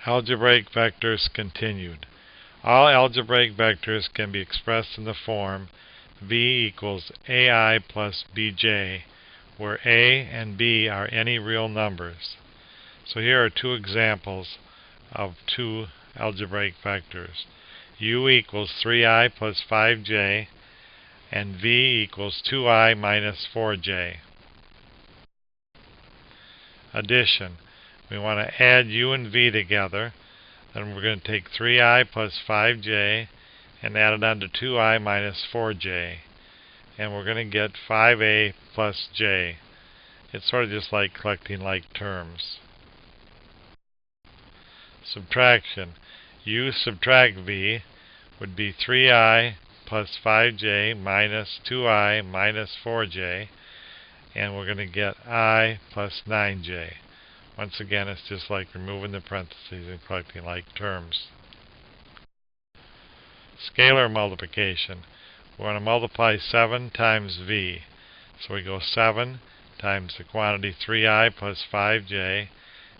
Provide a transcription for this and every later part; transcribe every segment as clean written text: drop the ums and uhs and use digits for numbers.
Algebraic vectors continued. All algebraic vectors can be expressed in the form v equals ai plus bj, where a and b are any real numbers. So here are two examples of two algebraic vectors. U equals 3i plus 5j, and v equals 2i minus 4j. Addition. We want to add u and v together. Then we're going to take 3i plus 5j and add it on to 2i minus 4j. And we're going to get 5a plus j. It's sort of just like collecting like terms. Subtraction. U subtract v would be 3i plus 5j minus 2i minus 4j. And we're going to get I plus 9j. Once again, it's just like removing the parentheses and collecting like terms. Scalar multiplication. We want to multiply 7 times v. So we go 7 times the quantity 3i plus 5j,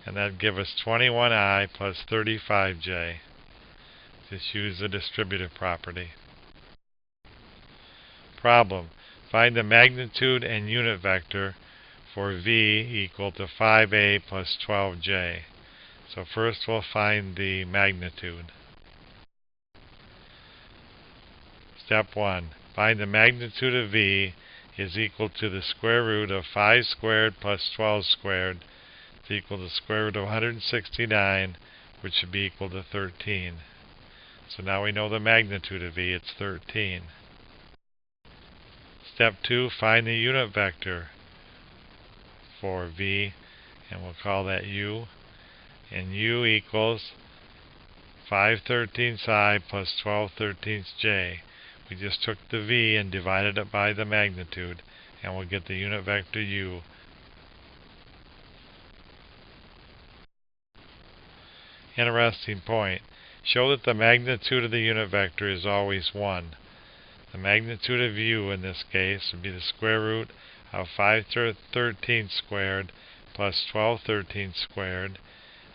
and that gives us 21i plus 35j. Just use the distributive property. Problem. Find the magnitude and unit vector for v equal to 5a plus 12j. So first we'll find the magnitude. Step 1. Find the magnitude of v is equal to the square root of 5 squared plus 12 squared is equal to the square root of 169, which should be equal to 13. So now we know the magnitude of v, it's 13. Step 2, find the unit vector for v, and we'll call that u. And u equals 5/13 I plus 12/13 j. We just took the v and divided it by the magnitude, and we'll get the unit vector u. Interesting point. Show that the magnitude of the unit vector is always 1. The magnitude of u in this case would be the square root of 5/13 squared plus 12/13 squared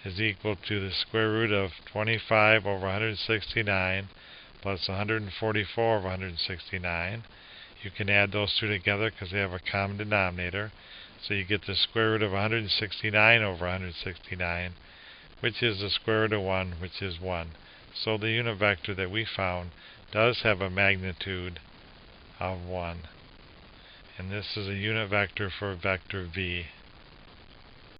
is equal to the square root of 25 over 169 plus 144 over 169. You can add those two together because they have a common denominator. So you get the square root of 169 over 169, which is the square root of 1, which is 1. So the unit vector that we found does have a magnitude of 1. And this is a unit vector for vector v.